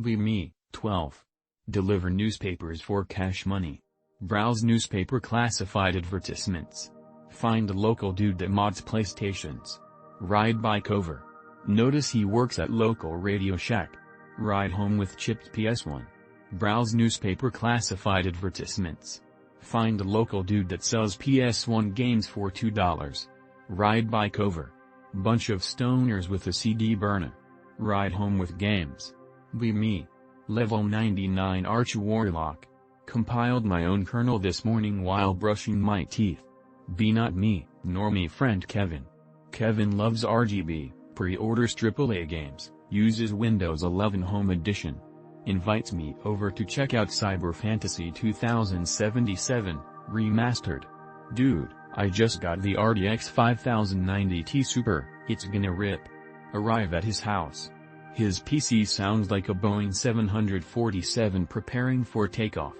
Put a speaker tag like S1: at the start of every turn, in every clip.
S1: Be me. 12. Deliver newspapers for cash money. Browse newspaper classified advertisements. Find a local dude that mods PlayStations. Ride bike over. Notice he works at local Radio Shack. Ride home with chipped PS1. Browse newspaper classified advertisements. Find a local dude that sells PS1 games for $2. Ride bike over. Bunch of stoners with a CD burner. Ride home with games. Be me. Level 99 Arch Warlock. Compiled my own kernel this morning while brushing my teeth. Be not me, nor me friend Kevin. Kevin loves RGB, pre-orders AAA games, uses Windows 11 Home Edition. Invites me over to check out Cyber Fantasy 2077, Remastered. Dude, I just got the RTX 5090 Ti Super, it's gonna rip. Arrive at his house. His PC sounds like a Boeing 747 preparing for takeoff.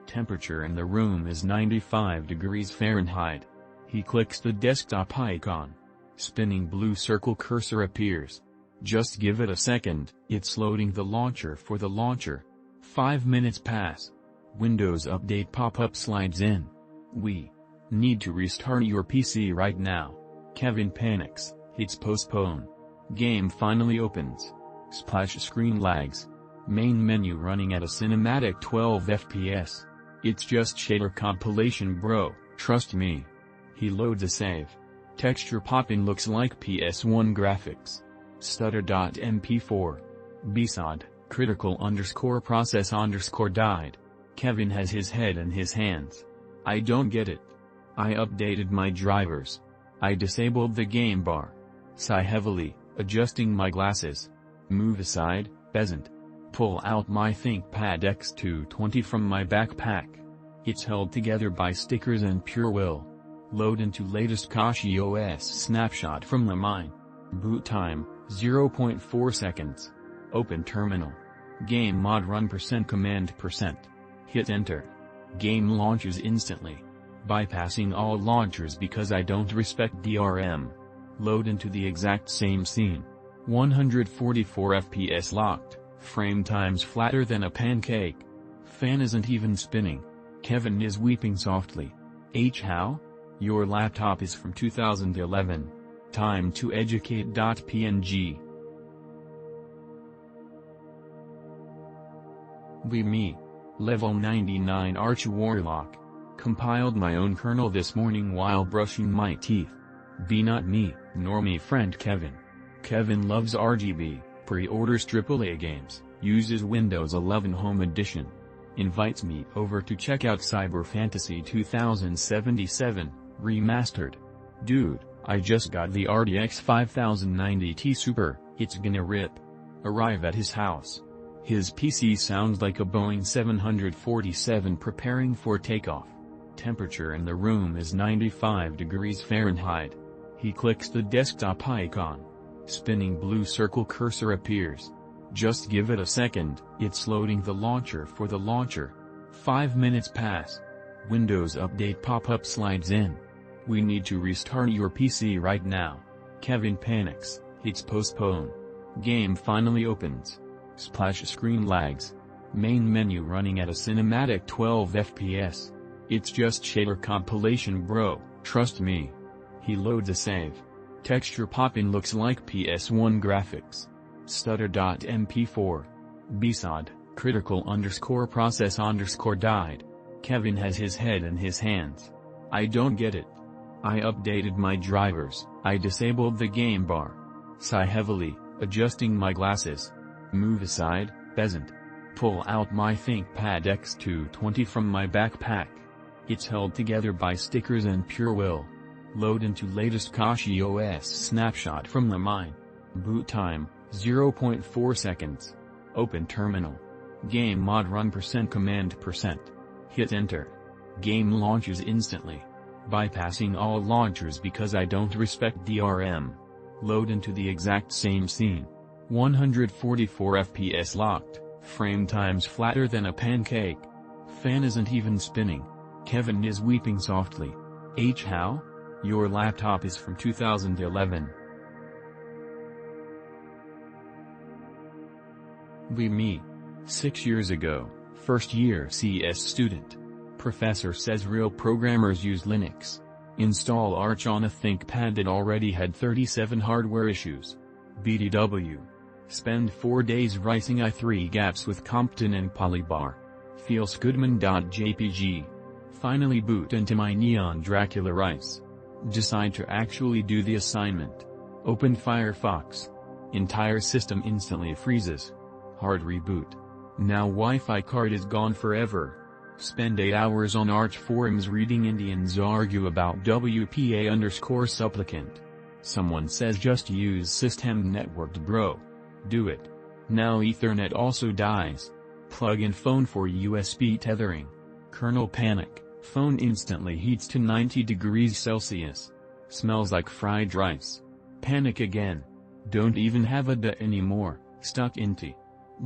S1: Temperature in the room is 95 degrees Fahrenheit. He clicks the desktop icon. Spinning blue circle cursor appears. Just give it a second, it's loading the launcher for the launcher. 5 minutes pass. Windows Update pop-up slides in. We need to restart your PC right now. Kevin panics, hits postpone. Game finally opens. Splash screen lags. Main menu running at a cinematic 12 FPS. It's just shader compilation bro, trust me. He loads a save. Texture popping looks like PS1 graphics. Stutter.mp4. BSOD, critical_process_died. Kevin has his head in his hands. I don't get it. I updated my drivers. I disabled the game bar. Sigh heavily, adjusting my glasses. Move aside, peasant. Pull out my ThinkPad X220 from my backpack. It's held together by stickers and pure will. Load into latest Kashi OS snapshot from the mine. Boot time, 0.4 seconds. Open terminal. Game mod run %command%. Hit enter. Game launches instantly. Bypassing all launchers because I don't respect DRM. Load into the exact same scene. 144 FPS locked, frame times flatter than a pancake. Fan isn't even spinning. Kevin is weeping softly. How? Your laptop is from 2011. Time to educate.png. Be me. Level 99 Arch Warlock. Compiled my own kernel this morning while brushing my teeth. Be not me, nor me friend Kevin. Kevin loves RGB, pre-orders AAA games, uses Windows 11 Home Edition. Invites me over to check out Cyber Fantasy 2077, Remastered. Dude, I just got the RTX 5090 Ti Super, it's gonna rip. Arrive at his house. His PC sounds like a Boeing 747 preparing for takeoff. Temperature in the room is 95 degrees Fahrenheit. He clicks the desktop icon. Spinning blue circle cursor appears. Just give it a second, it's loading the launcher for the launcher. 5 minutes pass. Windows Update pop-up slides in. We need to restart your PC right now. Kevin panics, hits postpone. Game finally opens. Splash screen lags. Main menu running at a cinematic 12 FPS. It's just shader compilation bro, trust me. He loads a save. Texture popping looks like PS1 graphics. Stutter.mp4. BSOD, critical_process_died. Kevin has his head in his hands. I don't get it. I updated my drivers. I disabled the game bar. Sigh heavily, adjusting my glasses. Move aside, peasant. Pull out my ThinkPad X220 from my backpack. It's held together by stickers and pure will. Load into latest Kashi OS snapshot from the mine. Boot time, 0.4 seconds. Open terminal. Game mod run %command%. Hit enter. Game launches instantly. Bypassing all launchers because I don't respect DRM. Load into the exact same scene. 144 FPS locked, frame times flatter than a pancake. Fan isn't even spinning. Kevin is weeping softly. How? Your laptop is from 2011. Be me. 6 years ago, first year CS student. Professor says real programmers use Linux. Install Arch on a ThinkPad that already had 37 hardware issues. BDW. Spend 4 days writing i3 gaps with Compton and Polybar. Feelsgoodman.jpg. Finally boot into my Neon Dracula Rice. Decide to actually do the assignment. Open Firefox. Entire system instantly freezes. Hard reboot. Now Wi-Fi card is gone forever. Spend 8 hours on Arch forums reading Indians argue about WPA_supplicant. Someone says just use system networked bro. Do it. Now Ethernet also dies. Plug in phone for USB tethering. Kernel panic. Phone instantly heats to 90 degrees Celsius. Smells like fried rice. Panic again. Don't even have a DA anymore, stuck inti.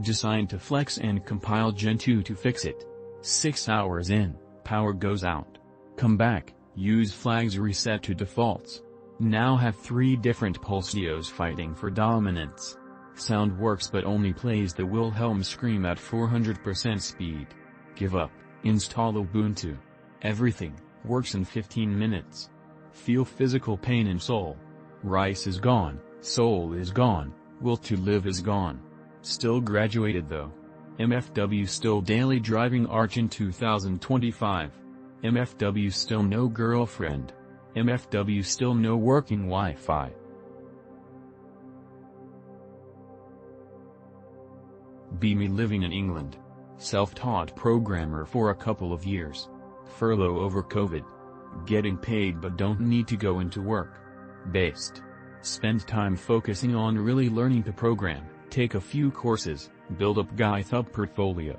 S1: Decide to flex and compile Gen 2 to fix it. 6 hours in, power goes out. Come back, use flags reset to defaults. Now have 3 different Pulseos fighting for dominance. Sound works but only plays the Wilhelm scream at 400% speed. Give up, install Ubuntu. Everything works in 15 minutes. Feel physical pain in soul. Rice is gone, soul is gone, will to live is gone. Still graduated though. MFW still daily driving Arch in 2025. MFW still no girlfriend. MFW still no working Wi-Fi. Be me living in England. Self-taught programmer for a couple of years. Furlough over COVID. Getting paid but don't need to go into work. Based. Spend time focusing on really learning to program, take a few courses, build up GitHub portfolio.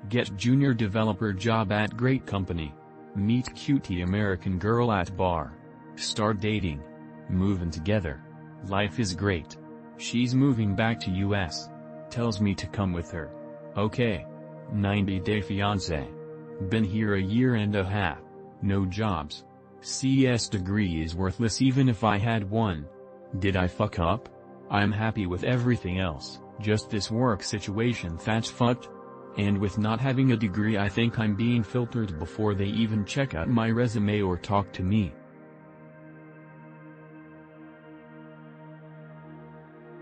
S1: Get junior developer job at great company. Meet cutie American girl at bar. Start dating. Moving together. Life is great. She's moving back to US. Tells me to come with her. Okay. 90-day fiancé. Been here a year and a half. No jobs. CS degree is worthless even if I had one. Did I fuck up? I'm happy with everything else, just this work situation that's fucked. And with not having a degree I think I'm being filtered before they even check out my resume or talk to me.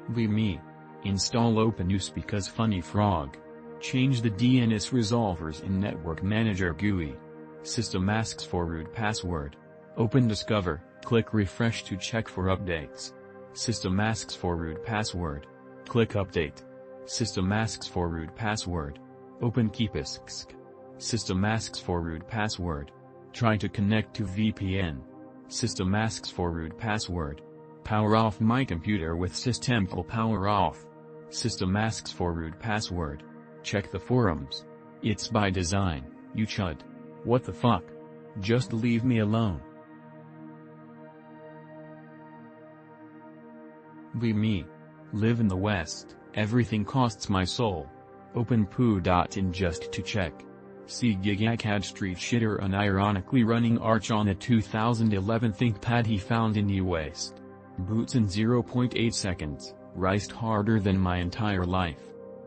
S1: Me. Install OpenUse because funny frog. Change the DNS resolvers in Network Manager GUI. System asks for root password. Open Discover, click refresh to check for updates. System asks for root password. Click update. System asks for root password. Open Keepisk. System asks for root password. Try to connect to VPN. System asks for root password. Power off my computer with system full power off. System asks for root password. Check the forums. It's by design, you chud. What the fuck? Just leave me alone. Me. Live in the West, everything costs my soul. Open poo.in just to check. See Gigacad Street Shitter unironically running Arch on a 2011 ThinkPad he found in the West. Boots in 0.8 seconds, riced harder than my entire life.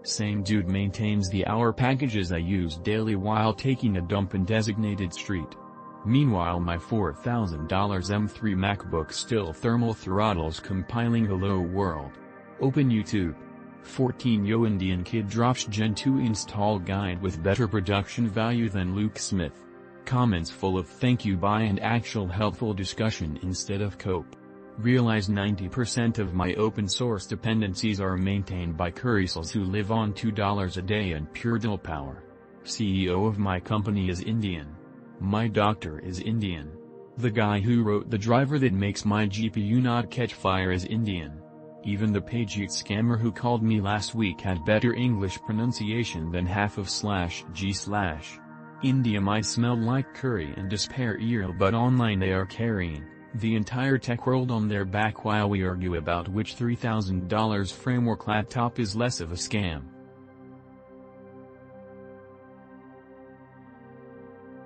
S1: Same dude maintains the hour packages I use daily while taking a dump in designated street. Meanwhile my $4,000 M3 MacBook still thermal throttles compiling Hello World. Open YouTube. 14-Yo Indian kid drops Gen 2 install guide with better production value than Luke Smith. Comments full of thank you bye and actual helpful discussion instead of cope. Realize 90% of my open source dependencies are maintained by currysels who live on $2 a day and pure dill power. CEO of my company is Indian. My doctor is Indian. The guy who wrote the driver that makes my GPU not catch fire is Indian. Even the PageUt scammer who called me last week had better English pronunciation than half of /g/. India might smell like curry and despair but online they are carrying the entire tech world on their back while we argue about which $3,000 framework laptop is less of a scam.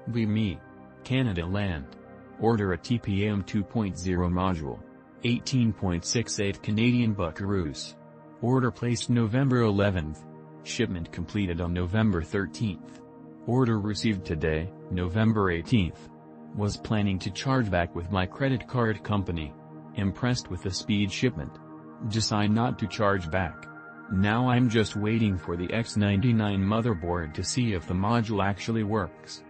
S1: Me. Canada Land. Order a TPM 2.0 module. 18.68 Canadian buckaroos. Order placed November 11th. Shipment completed on November 13th. Order received today, November 18th. Was planning to charge back with my credit card company. Impressed with the speed shipment. Decide not to charge back. Now I'm just waiting for the X99 motherboard to see if the module actually works.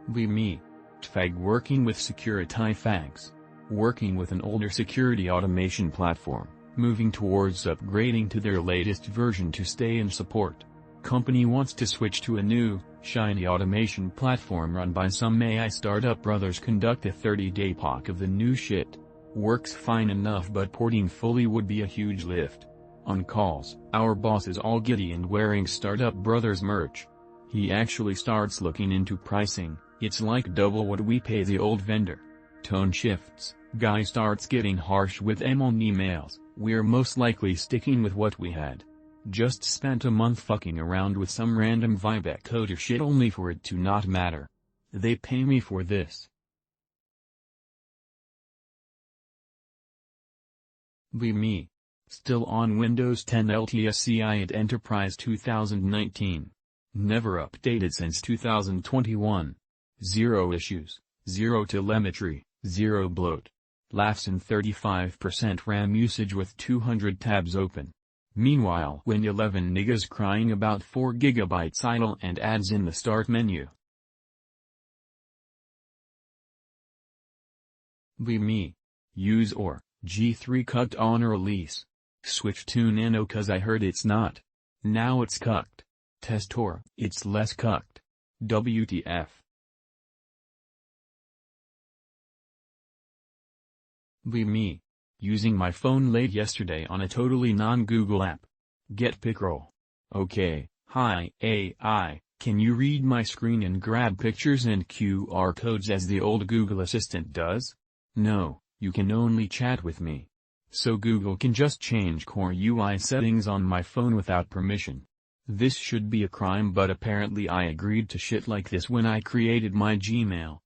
S1: Me. Tfag working with Security Fags. Working with an older security automation platform, moving towards upgrading to their latest version to stay in support. Company wants to switch to a new, shiny automation platform run by some AI startup brothers. Conduct a 30-day POC of the new shit. Works fine enough, but porting fully would be a huge lift. On calls, our boss is all giddy and wearing startup brothers merch. He actually starts looking into pricing. It's like double what we pay the old vendor. Tone shifts, guy starts getting harsh with em on emails. We're most likely sticking with what we had. Just spent a month fucking around with some random Vibec coder shit only for it to not matter. They pay me for this. Me. Still on Windows 10 LTSCI at Enterprise 2019. Never updated since 2021. 0 issues, 0 telemetry, 0 bloat. Laughs and 35% RAM usage with 200 tabs open. Meanwhile, Win 11 niggas crying about 4 GB idle and ads in the start menu. Me. Use or G3 cucked on a release. Switch to Nano cause I heard it's not. Now it's cucked. Test or it's less cucked. WTF. Me. Using my phone late yesterday on a totally non-Google app. Get Picroll. Okay, hi AI, can you read my screen and grab pictures and QR codes as the old Google Assistant does? No, you can only chat with me. So Google can just change core UI settings on my phone without permission. This should be a crime, but apparently I agreed to shit like this when I created my Gmail.